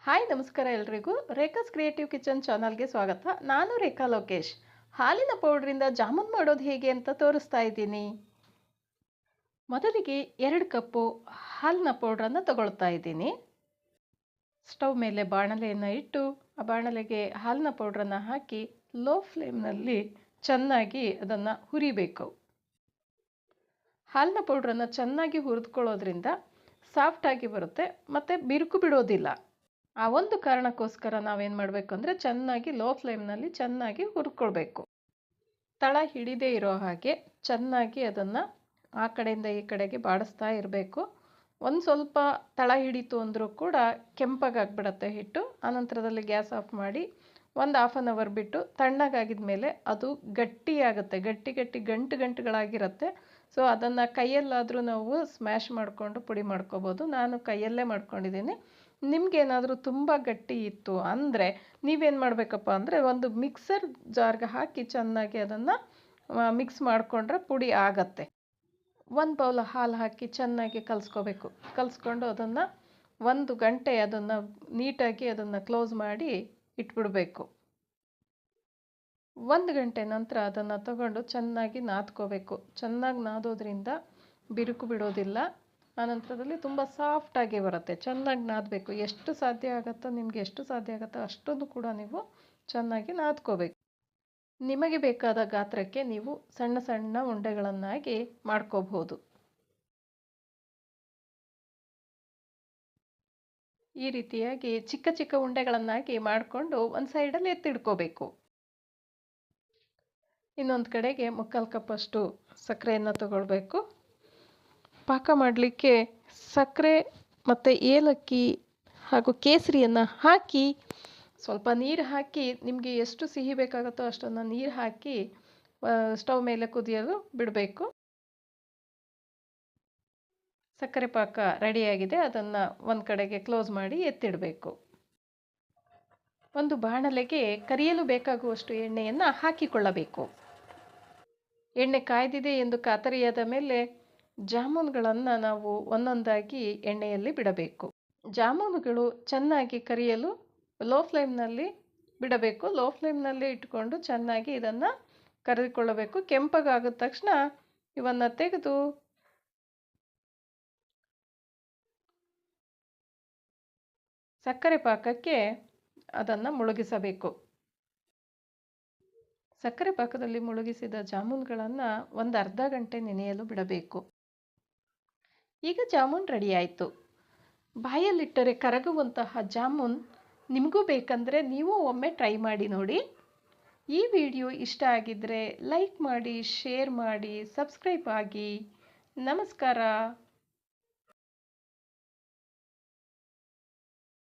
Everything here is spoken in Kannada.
ಹಾಯ್ ನಮಸ್ಕಾರ ಎಲ್ರಿಗೂ ರೇಖಾಸ್ ಕ್ರಿಯೇಟಿವ್ ಕಿಚನ್ ಚಾನಲ್ಗೆ ಸ್ವಾಗತ. ನಾನು ರೇಖಾ ಲೋಕೇಶ್. ಹಾಲಿನ ಪೌಡ್ರಿಂದ ಜಾಮೂನ್ ಮಾಡೋದು ಹೇಗೆ ಅಂತ ತೋರಿಸ್ತಾ ಇದ್ದೀನಿ. ಮೊದಲಿಗೆ 2 ಕಪ್ಪು ಹಾಲಿನ ಪೌಡ್ರನ್ನು ತಗೊಳ್ತಾ ಇದ್ದೀನಿ. ಸ್ಟವ್ ಮೇಲೆ ಬಾಣಲೆಯನ್ನು ಇಟ್ಟು ಆ ಬಾಣಲೆಗೆ ಹಾಲಿನ ಪೌಡ್ರನ್ನು ಹಾಕಿ ಲೋ ಫ್ಲೇಮ್ನಲ್ಲಿ ಚೆನ್ನಾಗಿ ಅದನ್ನು ಹುರಿಬೇಕು. ಹಾಲಿನ ಪೌಡ್ರನ್ನು ಚೆನ್ನಾಗಿ ಹುರಿದುಕೊಳ್ಳೋದ್ರಿಂದ ಸಾಫ್ಟಾಗಿ ಬರುತ್ತೆ ಮತ್ತು ಬಿರುಕು ಬಿಡೋದಿಲ್ಲ. ಆ ಒಂದು ಕಾರಣಕ್ಕೋಸ್ಕರ ನಾವೇನು ಮಾಡಬೇಕು ಅಂದರೆ ಚೆನ್ನಾಗಿ ಲೋ ಫ್ಲೇಮ್ನಲ್ಲಿ ಚೆನ್ನಾಗಿ ಹುರ್ಕೊಳ್ಬೇಕು. ತಳ ಹಿಡಿದೇ ಇರೋ ಹಾಗೆ ಚೆನ್ನಾಗಿ ಅದನ್ನು ಆ ಕಡೆಯಿಂದ ಈ ಕಡೆಗೆ ಬಾಡಿಸ್ತಾ ಇರಬೇಕು. ಒಂದು ಸ್ವಲ್ಪ ತಳ ಹಿಡಿತು ಅಂದರೂ ಕೂಡ ಕೆಂಪಗಾಗ್ಬಿಡತ್ತೆ ಹಿಟ್ಟು. ಆನಂತರದಲ್ಲಿ ಗ್ಯಾಸ್ ಆಫ್ ಮಾಡಿ ಒಂದು ½ ಅನ್ ಅವರ್ ಬಿಟ್ಟು ತಣ್ಣಗಾಗಿದ ಮೇಲೆ ಅದು ಗಟ್ಟಿಯಾಗುತ್ತೆ. ಗಟ್ಟಿ ಗಂಟುಗಳಾಗಿರುತ್ತೆ. ಸೊ ಅದನ್ನು ಕೈಯಲ್ಲಾದರೂ ನಾವು ಸ್ಮ್ಯಾಶ್ ಮಾಡಿಕೊಂಡು ಪುಡಿ ಮಾಡ್ಕೋಬೋದು. ನಾನು ಕೈಯಲ್ಲೇ ಮಾಡ್ಕೊಂಡಿದ್ದೀನಿ. ನಿಮಗೇನಾದರೂ ತುಂಬ ಗಟ್ಟಿ ಇತ್ತು ಅಂದರೆ ನೀವೇನು ಮಾಡಬೇಕಪ್ಪ ಅಂದರೆ ಒಂದು ಮಿಕ್ಸರ್ ಜಾರ್ಗೆ ಹಾಕಿ ಚೆನ್ನಾಗಿ ಅದನ್ನು ಮಿಕ್ಸ್ ಮಾಡಿಕೊಂಡ್ರೆ ಪುಡಿ ಆಗತ್ತೆ. 1 ಬೌಲ್ ಹಾಲು ಹಾಕಿ ಚೆನ್ನಾಗಿ ಕಲಿಸ್ಕೋಬೇಕು. ಕಲಿಸ್ಕೊಂಡು ಅದನ್ನು 1 ಗಂಟೆ ಅದನ್ನು ನೀಟಾಗಿ ಅದನ್ನು ಕ್ಲೋಸ್ ಮಾಡಿ ಇಟ್ಬಿಡಬೇಕು. 1 ಗಂಟೆ ನಂತರ ಅದನ್ನು ತಗೊಂಡು ಚೆನ್ನಾಗಿ ನಾದ್ಕೋಬೇಕು. ಚೆನ್ನಾಗಿ ನಾದೋದ್ರಿಂದ ಬಿರುಕು ಬಿಡೋದಿಲ್ಲ. ಆನಂತರದಲ್ಲಿ ತುಂಬ ಸಾಫ್ಟಾಗಿ ಬರುತ್ತೆ. ಚೆನ್ನಾಗಿ ನಾದಬೇಕು. ಎಷ್ಟು ಸಾಧ್ಯ ಆಗುತ್ತೋ ನಿಮಗೆ ಎಷ್ಟು ಸಾಧ್ಯ ಆಗುತ್ತೋ ಅಷ್ಟೊಂದು ಕೂಡ ನೀವು ಚೆನ್ನಾಗಿ ನಾದ್ಕೋಬೇಕು. ನಿಮಗೆ ಬೇಕಾದ ಗಾತ್ರಕ್ಕೆ ನೀವು ಸಣ್ಣ ಸಣ್ಣ ಉಂಡೆಗಳನ್ನಾಗಿ ಮಾಡ್ಕೋಬಹುದು. ಈ ರೀತಿಯಾಗಿ ಚಿಕ್ಕ ಚಿಕ್ಕ ಉಂಡೆಗಳನ್ನಾಗಿ ಮಾಡಿಕೊಂಡು ಒಂದು ಸೈಡಲ್ಲಿ ಎತ್ತಿಡ್ಕೋಬೇಕು. ಇನ್ನೊಂದು ಕಡೆಗೆ 3/4 ಕಪ್ಪಷ್ಟು ಸಕ್ಕರೆಯನ್ನು ತಗೊಳ್ಬೇಕು. ಪಾಕ ಮಾಡಲಿಕ್ಕೆ ಸಕ್ಕರೆ ಮತ್ತು ಏಲಕ್ಕಿ ಹಾಗೂ ಕೇಸರಿಯನ್ನು ಹಾಕಿ ಸ್ವಲ್ಪ ನೀರು ಹಾಕಿ ನಿಮಗೆ ಎಷ್ಟು ಸಿಹಿ ಬೇಕಾಗುತ್ತೋ ಅಷ್ಟನ್ನು ನೀರು ಹಾಕಿ ಸ್ಟವ್ ಮೇಲೆ ಕುದಿಯಲು ಬಿಡಬೇಕು. ಸಕ್ಕರೆ ಪಾಕ ರೆಡಿಯಾಗಿದೆ. ಅದನ್ನು ಒಂದು ಕಡೆಗೆ ಕ್ಲೋಸ್ ಮಾಡಿ ಎತ್ತಿಡಬೇಕು. ಒಂದು ಬಾಣಲೆಗೆ ಕರಿಯಲು ಬೇಕಾಗುವಷ್ಟು ಎಣ್ಣೆಯನ್ನು ಹಾಕಿಕೊಳ್ಳಬೇಕು. ಎಣ್ಣೆ ಕಾಯ್ದಿದೆ ಎಂದು ಖಾತರಿಯಾದ ಮೇಲೆ ಜಾಮೂನುಗಳನ್ನು ನಾವು ಒಂದೊಂದಾಗಿ ಎಣ್ಣೆಯಲ್ಲಿ ಬಿಡಬೇಕು. ಜಾಮೂನುಗಳು ಚೆನ್ನಾಗಿ ಕರಿಯಲು ಲೋ ಫ್ಲೇಮ್ನಲ್ಲಿ ಬಿಡಬೇಕು. ಲೋ ಫ್ಲೇಮ್ನಲ್ಲಿ ಇಟ್ಕೊಂಡು ಚೆನ್ನಾಗಿ ಇದನ್ನು ಕರಿದುಕೊಳ್ಳಬೇಕು. ಕೆಂಪಗಾದ ತಕ್ಷಣ ಇವನ್ನು ತೆಗೆದು ಸಕ್ಕರೆ ಪಾಕಕ್ಕೆ ಅದನ್ನು ಮುಳುಗಿಸಬೇಕು. ಸಕ್ಕರೆ ಪಾಕದಲ್ಲಿ ಮುಳುಗಿಸಿದ ಜಾಮೂನುಗಳನ್ನು ಒಂದು ಅರ್ಧ ಗಂಟೆ ನೆನೆಯಲು ಬಿಡಬೇಕು. ಈಗ ಜಾಮೂನ್ ರೆಡಿ ಆಯಿತು. ಬಾಯಲ್ಲಿಟ್ಟರೆ ಕರಗುವಂತಹ ಜಾಮೂನ್ ನಿಮಗೂ ಬೇಕಂದರೆ ನೀವು ಒಮ್ಮೆ ಟ್ರೈ ಮಾಡಿ ನೋಡಿ. ಈ ವಿಡಿಯೋ ಇಷ್ಟ ಆಗಿದ್ದರೆ ಲೈಕ್ ಮಾಡಿ, ಶೇರ್ ಮಾಡಿ, ಸಬ್ಸ್ಕ್ರೈಬ್ ಆಗಿ. ನಮಸ್ಕಾರ.